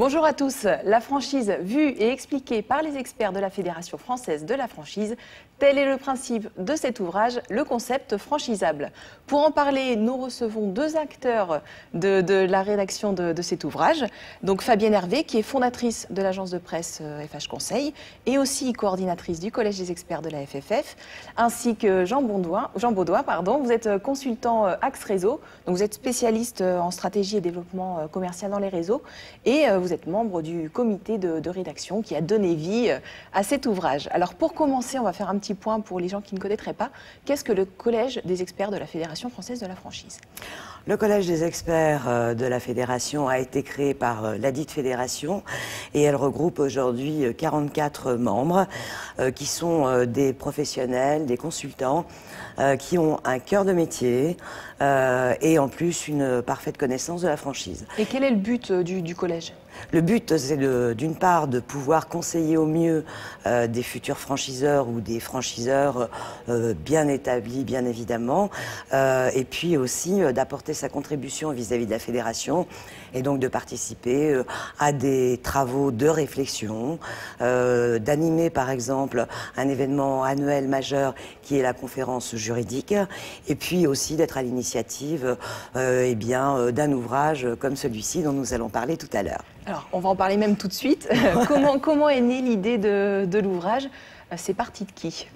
Bonjour à tous. La franchise vue et expliquée par les experts de la Fédération française de la franchise. Tel est le principe de cet ouvrage, le concept franchisable. Pour en parler, nous recevons deux acteurs de la rédaction de cet ouvrage. Donc Fabienne Hervé, qui est fondatrice de l'agence de presse FH Conseil et aussi coordinatrice du Collège des experts de la FFF, ainsi que Jean Baudoin, vous êtes consultant Axe Réseau, donc vous êtes spécialiste en stratégie et développement commercial dans les réseaux et vous êtes membre du comité de rédaction qui a donné vie à cet ouvrage. Alors pour commencer, on va faire un petit point pour les gens qui ne connaîtraient pas. Qu'est-ce que le Collège des experts de la Fédération française de la franchise? Le Collège des experts de la Fédération a été créé par ladite fédération et elle regroupe aujourd'hui 44 membres qui sont des professionnels, des consultants qui ont un cœur de métier et en plus une parfaite connaissance de la franchise. Et quel est le but du collège ? Le but, c'est d'une part de pouvoir conseiller au mieux des futurs franchiseurs ou des franchiseurs bien établis, bien évidemment, et puis aussi d'apporter sa contribution vis-à-vis de la fédération et donc de participer à des travaux de réflexion, d'animer par exemple un événement annuel majeur qui est la conférence juridique, et puis aussi d'être à l'initiative d'un ouvrage comme celui-ci dont nous allons parler tout à l'heure. Alors, on va en parler même tout de suite. Comment est née l'idée de l'ouvrage ? C'est parti de qui?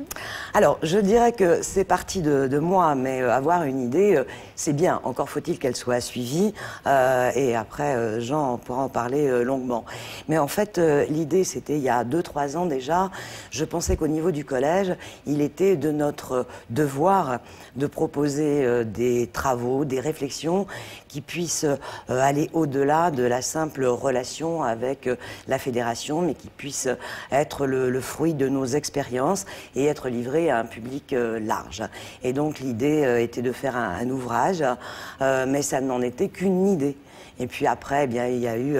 Alors, je dirais que c'est parti de moi, mais avoir une idée, c'est bien. Encore faut-il qu'elle soit suivie. Et après, Jean pourra en parler longuement. Mais en fait, l'idée, c'était il y a 2-3 ans déjà. Je pensais qu'au niveau du collège, il était de notre devoir de proposer des travaux, des réflexions qui puissent aller au-delà de la simple relation avec la fédération, mais qui puissent être le fruit de nos expérience et être livré à un public large. Et donc l'idée était de faire un ouvrage, mais ça n'en était qu'une idée. Et puis après, eh bien, il y a eu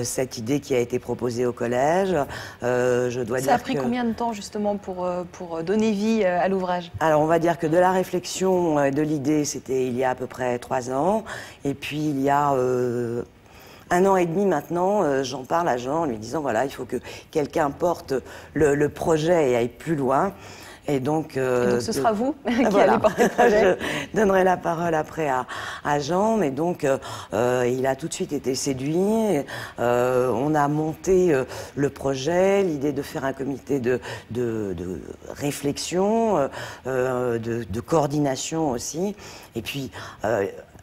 cette idée qui a été proposée au collège. Ça a pris combien de temps justement pour donner vie à l'ouvrage? Alors on va dire que de la réflexion, de l'idée, c'était il y a à peu près 3 ans. Et puis il y a 1 an et demi maintenant, j'en parle à Jean en lui disant voilà, il faut que quelqu'un porte le projet et aille plus loin. Et donc ce sera vous qui allez porter le projet. Je donnerai la parole après à Jean, mais donc il a tout de suite été séduit. On a monté le projet, l'idée de faire un comité de réflexion, de coordination aussi. Et puis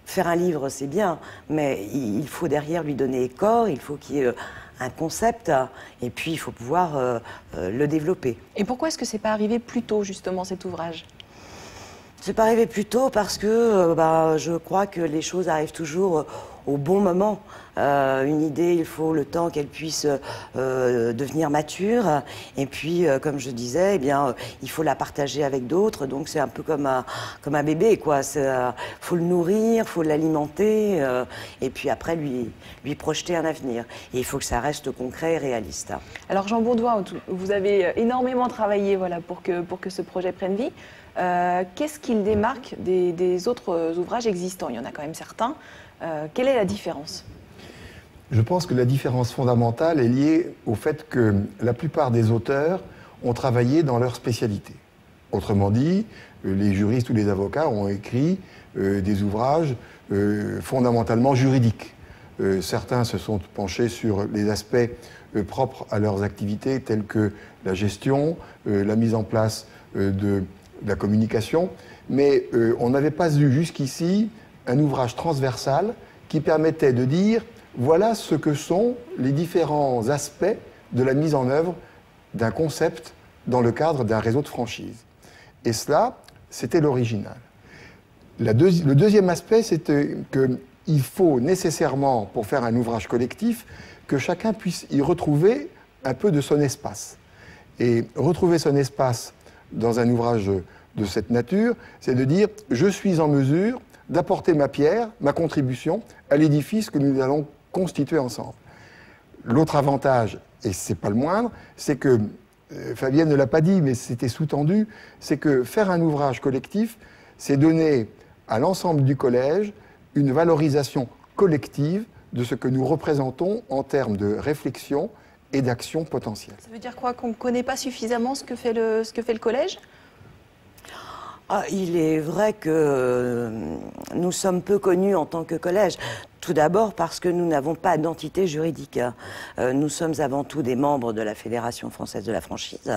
faire un livre, c'est bien, mais il faut derrière lui donner corps, il faut qu'il y ait un concept, et puis il faut pouvoir le développer. Et pourquoi est-ce que c'est pas arrivé plus tôt, justement, cet ouvrage ? C'est pas arrivé plus tôt parce que je crois que les choses arrivent toujours au bon moment. Une idée, il faut le temps qu'elle puisse devenir mature. Et puis, comme je disais, eh bien, il faut la partager avec d'autres. Donc, c'est un peu comme un bébé, quoi. Faut le nourrir, faut l'alimenter, et puis après, lui projeter un avenir. Et il faut que ça reste concret et réaliste. Alors, Jean Baudoin, vous avez énormément travaillé, voilà, pour que ce projet prenne vie. Qu'est-ce qui le démarque des autres ouvrages existants? Il y en a quand même certains. Quelle est la différence? Je pense que la différence fondamentale est liée au fait que la plupart des auteurs ont travaillé dans leur spécialité. Autrement dit, les juristes ou les avocats ont écrit des ouvrages fondamentalement juridiques. Certains se sont penchés sur les aspects propres à leurs activités, tels que la gestion, la mise en place de la communication, mais on n'avait pas eu jusqu'ici un ouvrage transversal qui permettait de dire voilà ce que sont les différents aspects de la mise en œuvre d'un concept dans le cadre d'un réseau de franchise. Et cela, c'était l'original. Le deuxième aspect, c'était qu'il faut nécessairement, pour faire un ouvrage collectif, que chacun puisse y retrouver un peu de son espace. Et retrouver son espace dans un ouvrage de cette nature, c'est de dire je suis en mesure d'apporter ma pierre, ma contribution à l'édifice que nous allons constituer ensemble. L'autre avantage, et ce n'est pas le moindre, c'est que, Fabienne ne l'a pas dit, mais c'était sous-tendu, c'est que faire un ouvrage collectif, c'est donner à l'ensemble du collège une valorisation collective de ce que nous représentons en termes de réflexion et d'action potentielle. Ça veut dire quoi? Qu'on ne connaît pas suffisamment ce que fait le collège? Il est vrai que nous sommes peu connus en tant que collège. Tout d'abord parce que nous n'avons pas d'entité juridique. Nous sommes avant tout des membres de la Fédération française de la franchise.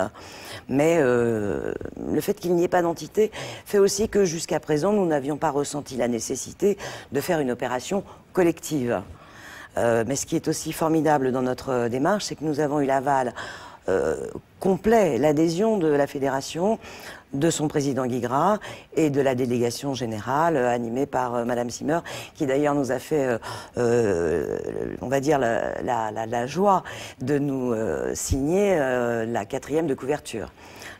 Mais le fait qu'il n'y ait pas d'entité fait aussi que jusqu'à présent, nous n'avions pas ressenti la nécessité de faire une opération collective. Mais ce qui est aussi formidable dans notre démarche, c'est que nous avons eu l'aval complet, l'adhésion de la Fédération, de son président Guy Gras et de la délégation générale animée par Madame Simmer, qui d'ailleurs nous a fait, on va dire, la joie de nous signer la 4e de couverture.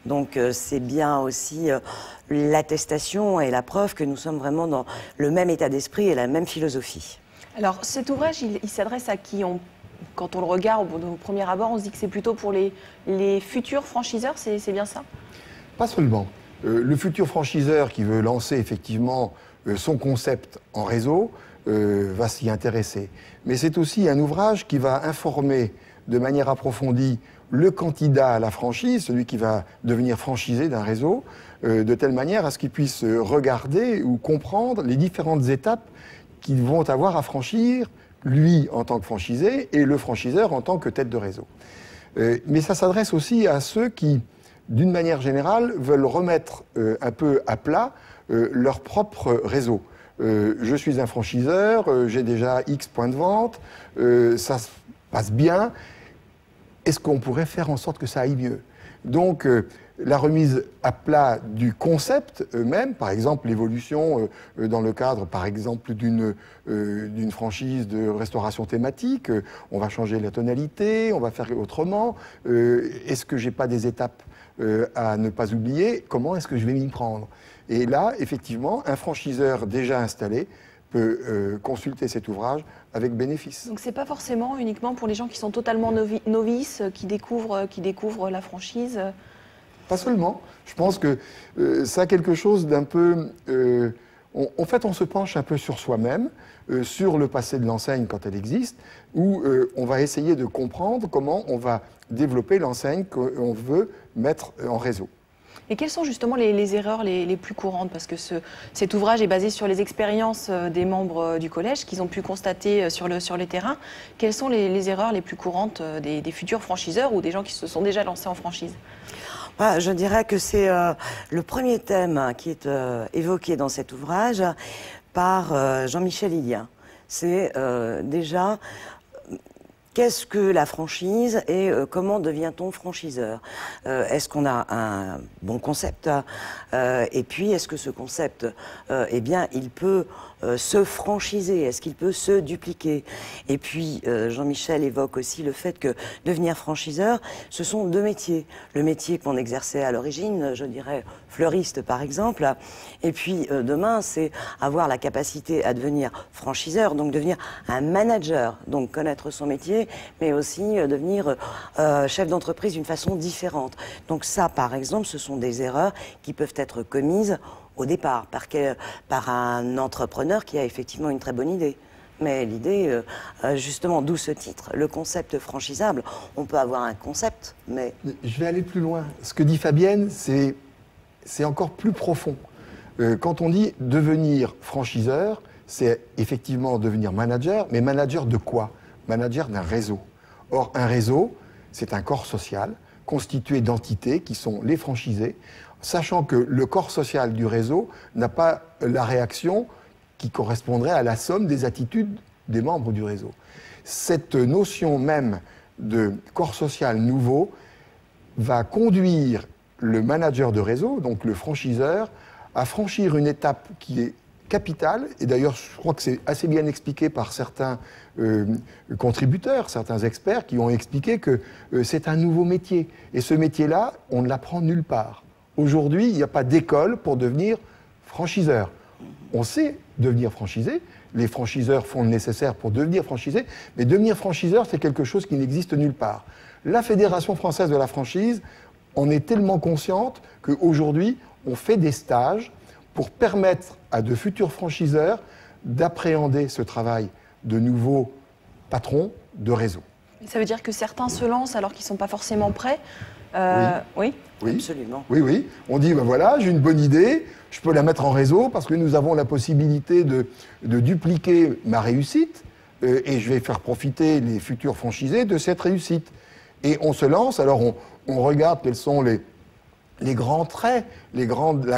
Donc c'est bien aussi l'attestation et la preuve que nous sommes vraiment dans le même état d'esprit et la même philosophie. Alors cet ouvrage, il s'adresse à qui? Quand on le regarde au premier abord, on se dit que c'est plutôt pour les futurs franchiseurs, c'est bien ça? Pas seulement. Le futur franchiseur qui veut lancer effectivement son concept en réseau va s'y intéresser. Mais c'est aussi un ouvrage qui va informer de manière approfondie le candidat à la franchise, celui qui va devenir franchisé d'un réseau, de telle manière à ce qu'il puisse regarder ou comprendre les différentes étapes qu'ils vont avoir à franchir, lui en tant que franchisé et le franchiseur en tant que tête de réseau. Mais ça s'adresse aussi à ceux qui, d'une manière générale, veulent remettre un peu à plat leur propre réseau. Je suis un franchiseur, j'ai déjà X points de vente, ça se passe bien. Est-ce qu'on pourrait faire en sorte que ça aille mieux? Donc, la remise à plat du concept même, par exemple l'évolution dans le cadre, par exemple, d'une franchise de restauration thématique, on va changer la tonalité, on va faire autrement. Est-ce que j'ai pas des étapes à ne pas oublier? Comment est-ce que je vais m'y prendre? Et là, effectivement, un franchiseur déjà installé peut consulter cet ouvrage avec bénéfice. Donc c'est pas forcément uniquement pour les gens qui sont totalement novices, qui découvrent la franchise. Pas seulement. Je pense que ça a quelque chose d'un peu... en fait, on se penche un peu sur soi-même, sur le passé de l'enseigne quand elle existe, où on va essayer de comprendre comment on va développer l'enseigne qu'on veut mettre en réseau. Et quelles sont justement les erreurs les plus courantes? Parce que cet ouvrage est basé sur les expériences des membres du collège qu'ils ont pu constater sur les terrains. Quelles sont les erreurs les plus courantes des futurs franchiseurs ou des gens qui se sont déjà lancés en franchise? Je dirais que c'est le premier thème qui est évoqué dans cet ouvrage par Jean-Michel Illien. C'est déjà... Qu'est-ce que la franchise et comment devient-on franchiseur? Est-ce qu'on a un bon concept? Et puis, est-ce que ce concept, eh bien, il peut se franchiser? Est-ce qu'il peut se dupliquer? Et puis, Jean-Michel évoque aussi le fait que devenir franchiseur, ce sont deux métiers. Le métier qu'on exerçait à l'origine, je dirais fleuriste par exemple, et puis demain, c'est avoir la capacité à devenir franchiseur, donc devenir un manager, donc connaître son métier, mais aussi devenir chef d'entreprise d'une façon différente. Donc ça, par exemple, ce sont des erreurs qui peuvent être commises au départ par un entrepreneur qui a effectivement une très bonne idée. Mais l'idée, justement, d'où ce titre, le concept franchisable. On peut avoir un concept, mais... Je vais aller plus loin. Ce que dit Fabienne, c'est encore plus profond. Quand on dit devenir franchiseur, c'est effectivement devenir manager, mais manager de quoi? Manager d'un réseau. Or, un réseau, c'est un corps social constitué d'entités qui sont les franchisés, sachant que le corps social du réseau n'a pas la réaction qui correspondrait à la somme des attitudes des membres du réseau. Cette notion même de corps social nouveau va conduire le manager de réseau, donc le franchiseur, à franchir une étape qui est capitale, et d'ailleurs je crois que c'est assez bien expliqué par certains contributeurs, certains experts qui ont expliqué que c'est un nouveau métier. Et ce métier-là, on ne l'apprend nulle part. Aujourd'hui, il n'y a pas d'école pour devenir franchiseur. On sait devenir franchisé, les franchiseurs font le nécessaire pour devenir franchisé, mais devenir franchiseur, c'est quelque chose qui n'existe nulle part. La Fédération française de la franchise en est tellement consciente qu'aujourd'hui, on fait des stages pour permettre à de futurs franchiseurs d'appréhender ce travail de nouveau patron de réseau. Ça veut dire que certains se lancent alors qu'ils ne sont pas forcément prêts. Oui. Absolument. Oui. On dit, ben voilà, j'ai une bonne idée, je peux la mettre en réseau parce que nous avons la possibilité de dupliquer ma réussite et je vais faire profiter les futurs franchisés de cette réussite. Et on se lance, alors on regarde quels sont les grands traits, la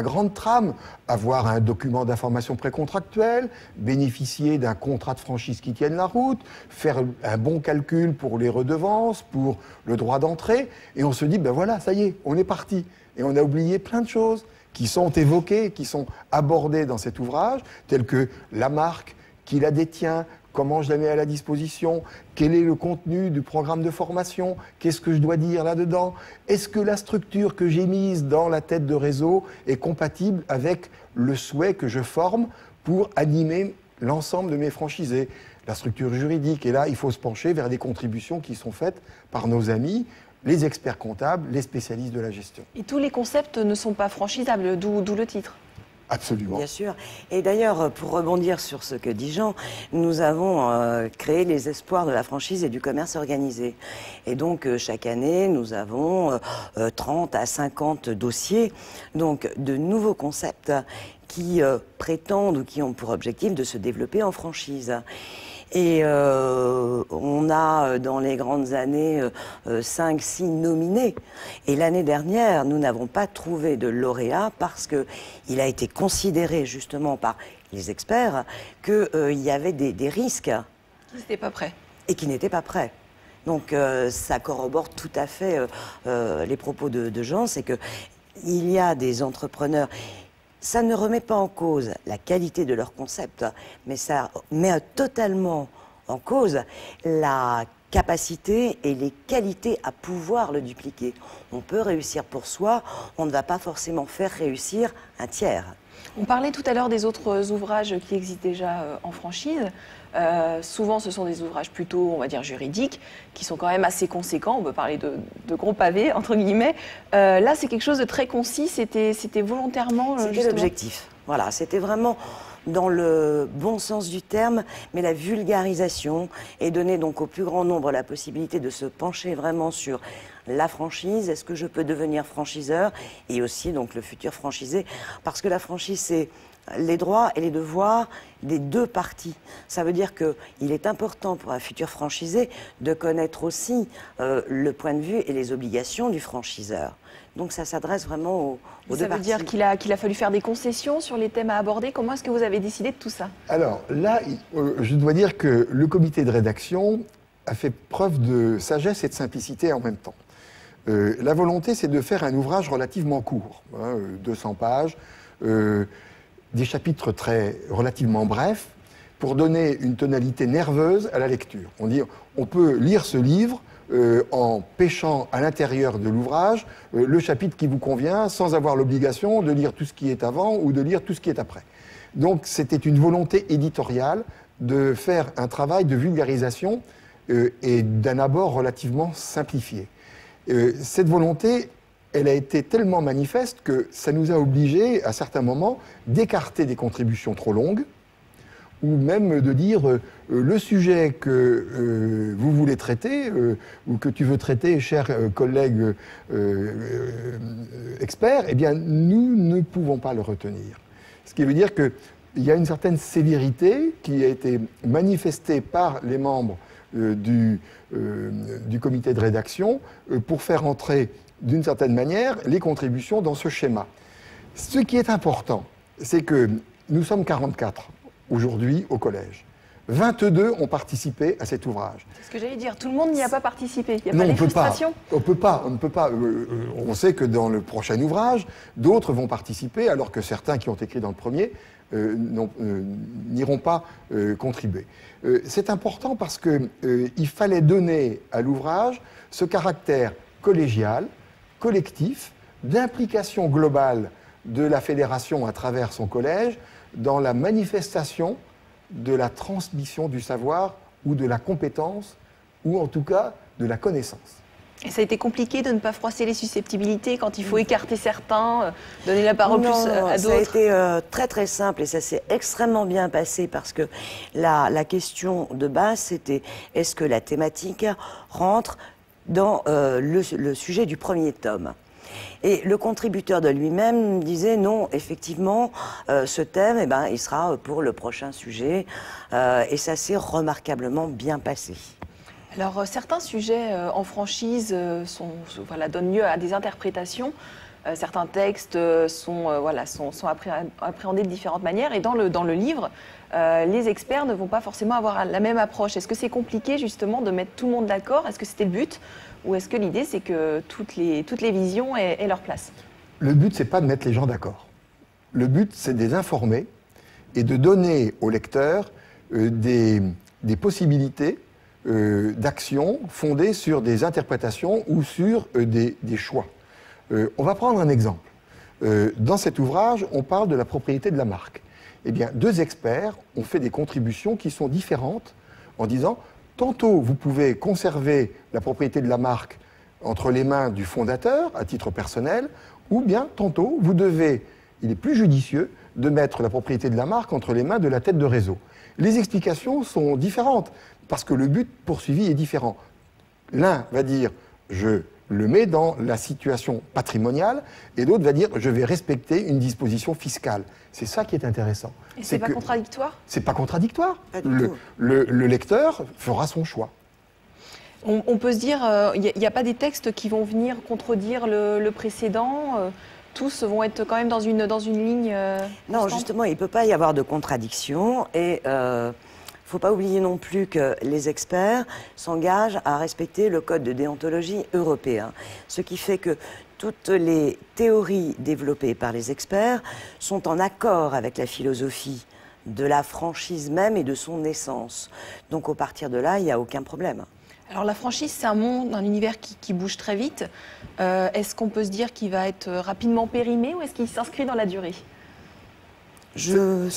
grande trame, avoir un document d'information précontractuel, bénéficier d'un contrat de franchise qui tienne la route, faire un bon calcul pour les redevances, pour le droit d'entrée, et on se dit, ben voilà, ça y est, on est parti. Et on a oublié plein de choses qui sont évoquées, qui sont abordées dans cet ouvrage, telles que la marque, qui la détient, comment je la mets à la disposition, quel est le contenu du programme de formation, qu'est-ce que je dois dire là-dedans, est-ce que la structure que j'ai mise dans la tête de réseau est compatible avec le souhait que je forme pour animer l'ensemble de mes franchisés, la structure juridique. Et là, il faut se pencher vers des contributions qui sont faites par nos amis, les experts comptables, les spécialistes de la gestion. Et tous les concepts ne sont pas franchisables, d'où le titre. Absolument. Bien sûr. Et d'ailleurs, pour rebondir sur ce que dit Jean, nous avons créé les espoirs de la franchise et du commerce organisé. Et donc, chaque année, nous avons 30 à 50 dossiers, donc de nouveaux concepts qui prétendent ou qui ont pour objectif de se développer en franchise. Et on a, dans les grandes années, 5-6 nominés. Et l'année dernière, nous n'avons pas trouvé de lauréat parce qu'il a été considéré, justement, par les experts, qu'il y avait des risques. Qui n'étaient pas prêts. Et qui n'étaient pas prêts. Donc, ça corrobore tout à fait les propos de Jean, c'est qu'il y a des entrepreneurs. Ça ne remet pas en cause la qualité de leur concept, mais ça met totalement en cause la capacité et les qualités à pouvoir le dupliquer. On peut réussir pour soi, on ne va pas forcément faire réussir un tiers. On parlait tout à l'heure des autres ouvrages qui existent déjà en franchise. Souvent, ce sont des ouvrages plutôt, on va dire, juridiques, qui sont quand même assez conséquents. On peut parler de gros pavés, entre guillemets. Là, c'est quelque chose de très concis. C'était volontairement... C'était l'objectif. Voilà, c'était vraiment dans le bon sens du terme, mais la vulgarisation et donner donc au plus grand nombre la possibilité de se pencher vraiment sur la franchise, est-ce que je peux devenir franchiseur, et aussi donc le futur franchisé, parce que la franchise, c'est les droits et les devoirs des deux parties. Ça veut dire qu'il est important pour un futur franchisé de connaître aussi le point de vue et les obligations du franchiseur. Donc ça s'adresse vraiment aux deux parties. Ça veut dire qu'il a fallu faire des concessions sur les thèmes à aborder. Comment est-ce que vous avez décidé de tout ça? Alors là, je dois dire que le comité de rédaction a fait preuve de sagesse et de simplicité en même temps. La volonté, c'est de faire un ouvrage relativement court, 200 pages, des chapitres relativement brefs, pour donner une tonalité nerveuse à la lecture. On dit, on peut lire ce livre en pêchant à l'intérieur de l'ouvrage le chapitre qui vous convient, sans avoir l'obligation de lire tout ce qui est avant ou de lire tout ce qui est après. Donc c'était une volonté éditoriale de faire un travail de vulgarisation et d'un abord relativement simplifié. Cette volonté, elle a été tellement manifeste que ça nous a obligés, à certains moments, d'écarter des contributions trop longues, ou même de dire le sujet que vous voulez traiter, ou que tu veux traiter, cher collègue expert, eh bien, nous ne pouvons pas le retenir. Ce qui veut dire qu'il y a une certaine sévérité qui a été manifestée par les membres du comité de rédaction pour faire entrer d'une certaine manière les contributions dans ce schéma. Ce qui est important, c'est que nous sommes 44 aujourd'hui au collège. 22 ont participé à cet ouvrage. C'est ce que j'allais dire, tout le monde n'y a pas participé. Il n'y a Non, pas des frustrations? On ne peut pas. On sait que dans le prochain ouvrage, d'autres vont participer, alors que certains qui ont écrit dans le premier n'iront pas contribuer. C'est important parce qu'il fallait donner à l'ouvrage ce caractère collégial, collectif, d'implication globale de la fédération à travers son collège dans la manifestation de la transmission du savoir ou de la compétence ou en tout cas de la connaissance. Et ça a été compliqué de ne pas froisser les susceptibilités quand il faut écarter certains, donner la parole plus à d'autres? Ça a été très très simple et ça s'est extrêmement bien passé parce que la question de base c'était est-ce que la thématique rentre dans le sujet du premier tome? Et le contributeur de lui-même disait non, effectivement, ce thème, il sera pour le prochain sujet et ça s'est remarquablement bien passé. Alors, certains sujets en franchise donnent lieu à des interprétations. Certains textes sont appréhendés de différentes manières. Et dans le livre, les experts ne vont pas forcément avoir la même approche. Est-ce que c'est compliqué, justement, de mettre tout le monde d'accord? Est-ce que c'était le but? Ou est-ce que l'idée, c'est que toutes les visions aient leur place? Le but, c'est pas de mettre les gens d'accord. Le but, c'est de les informer et de donner aux lecteurs des possibilités d'action fondées sur des interprétations ou sur des choix. On va prendre un exemple. Dans cet ouvrage, on parle de la propriété de la marque. Eh bien, deux experts ont fait des contributions qui sont différentes en disant tantôt vous pouvez conserver la propriété de la marque entre les mains du fondateur à titre personnel, ou bien tantôt il est plus judicieux de mettre la propriété de la marque entre les mains de la tête de réseau. Les explications sont différentes parce que le but poursuivi est différent. L'un va dire je le mets dans la situation patrimoniale et l'autre va dire je vais respecter une disposition fiscale. C'est ça qui est intéressant. Et c'est pas contradictoire? C'est pas contradictoire. Pas du tout. Le lecteur fera son choix. On peut se dire, il n'y a pas des textes qui vont venir contredire le précédent tous vont être quand même dans une ligne Non, constante? justement, il ne peut pas y avoir de contradiction et il ne faut pas oublier non plus que les experts s'engagent à respecter le code de déontologie européen, ce qui fait que toutes les théories développées par les experts sont en accord avec la philosophie de la franchise même et de son essence. Donc, au partir de là, il n'y a aucun problème. Alors la franchise, c'est un monde, un univers qui bouge très vite. Est-ce qu'on peut se dire qu'il va être rapidement périmé ou est-ce qu'il s'inscrit dans la durée? Je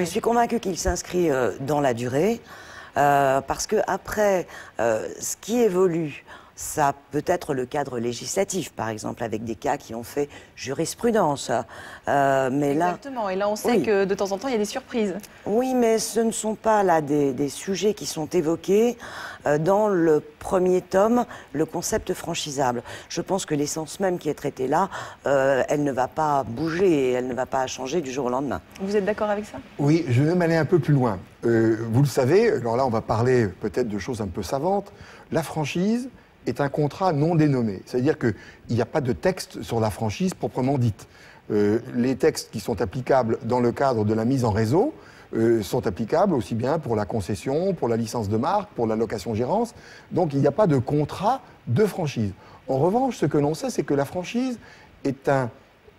suis convaincue qu'il s'inscrit dans la durée parce que après, ce qui évolue, ça peut être le cadre législatif, par exemple, avec des cas qui ont fait jurisprudence. Mais exactement, et là on sait que de temps en temps il y a des surprises. Oui, mais ce ne sont pas là des sujets qui sont évoqués dans le premier tome, le concept franchisable. Je pense que l'essence même qui est traitée là, elle ne va pas bouger et elle ne va pas changer du jour au lendemain. Vous êtes d'accord avec ça? Oui, je vais même aller un peu plus loin. Vous le savez, alors là on va parler peut-être de choses un peu savantes, la franchise est un contrat non dénommé. C'est-à-dire qu'il n'y a pas de texte sur la franchise proprement dite. Les textes qui sont applicables dans le cadre de la mise en réseau sont applicables aussi bien pour la concession, pour la licence de marque, pour la location-gérance. Donc il n'y a pas de contrat de franchise. En revanche, ce que l'on sait, c'est que la franchise est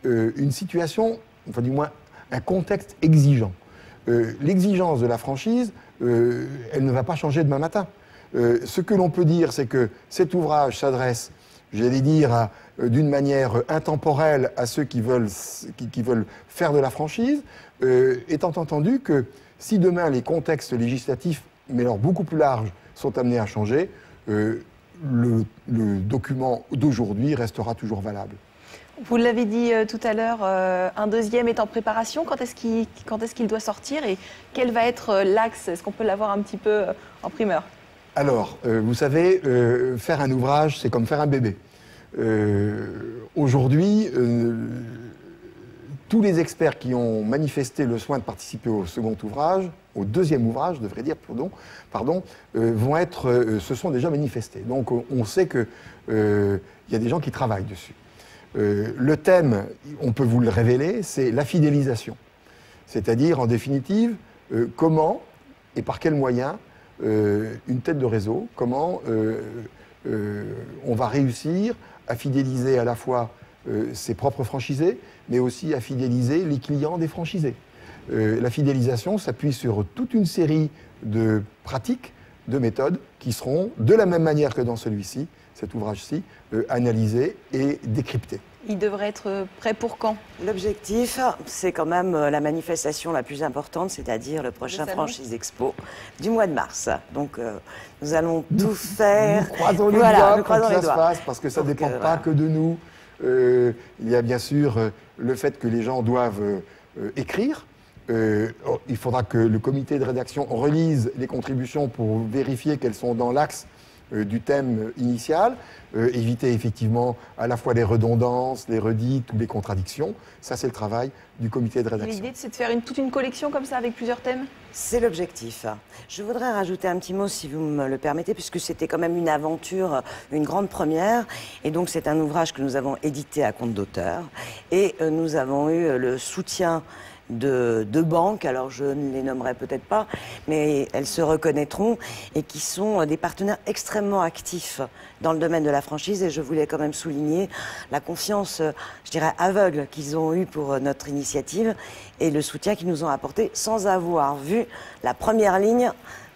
une situation, enfin du moins un contexte exigeant. L'exigence de la franchise, elle ne va pas changer demain matin. Ce que l'on peut dire, c'est que cet ouvrage s'adresse, j'allais dire, d'une manière intemporelle à ceux qui veulent faire de la franchise, étant entendu que si demain les contextes législatifs, mais alors beaucoup plus larges, sont amenés à changer, le document d'aujourd'hui restera toujours valable. Vous l'avez dit tout à l'heure, un deuxième est en préparation. Quand est-ce qu'il doit sortir et quel va être l'axe? Est-ce qu'on peut l'avoir un petit peu en primeur? Alors, vous savez, faire un ouvrage, c'est comme faire un bébé. Aujourd'hui, tous les experts qui ont manifesté le soin de participer au second ouvrage, au deuxième ouvrage, je devrais dire, se sont déjà manifestés. Donc, on sait qu'il y a des gens qui travaillent dessus. Le thème, on peut vous le révéler, c'est la fidélisation. C'est-à-dire, en définitive, comment et par quels moyens une tête de réseau, comment on va réussir à fidéliser à la fois ses propres franchisés, mais aussi à fidéliser les clients des franchisés. La fidélisation s'appuie sur toute une série de pratiques, de méthodes qui seront, de la même manière que dans celui-ci, cet ouvrage-ci, analysées et décryptées. Il devrait être prêt pour quand? L'objectif, c'est quand même la manifestation la plus importante, c'est-à-dire le prochain Franchise Expo du mois de mars. Donc, nous allons tout faire. Nous croisons les doigts pour que ça se fasse, parce que ça ne dépend pas que de nous. Il y a bien sûr le fait que les gens doivent écrire. Il faudra que le comité de rédaction relise les contributions pour vérifier qu'elles sont dans l'axe du thème initial, éviter effectivement à la fois les redondances, les redites ou les contradictions. Ça, c'est le travail du comité de rédaction. L'idée, c'est de faire toute une collection comme ça avec plusieurs thèmes? C'est l'objectif. Je voudrais rajouter un petit mot, si vous me le permettez, puisque c'était quand même une aventure, une grande première. Et donc, c'est un ouvrage que nous avons édité à compte d'auteur. Et nous avons eu le soutien de banques, alors je ne les nommerai peut-être pas, mais elles se reconnaîtront, et qui sont des partenaires extrêmement actifs dans le domaine de la franchise. Et je voulais quand même souligner la confiance, je dirais, aveugle qu'ils ont eue pour notre initiative et le soutien qu'ils nous ont apporté sans avoir vu la première ligne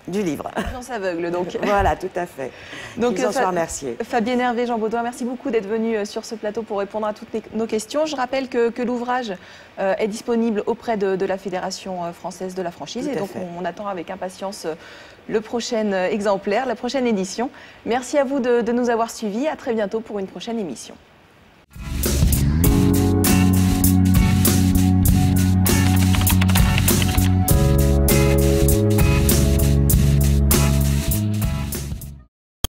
du livre. Confiance aveugle, donc. Voilà, tout à fait. Donc, ils en soient remerciés. Fabienne Hervé, Jean Baudouin, merci beaucoup d'être venus sur ce plateau pour répondre à toutes nos questions. Je rappelle que l'ouvrage est disponible auprès de la Fédération française de la franchise. Et donc, on attend avec impatience le prochain exemplaire, la prochaine édition. Merci à vous de nous avoir suivis. À très bientôt pour une prochaine émission.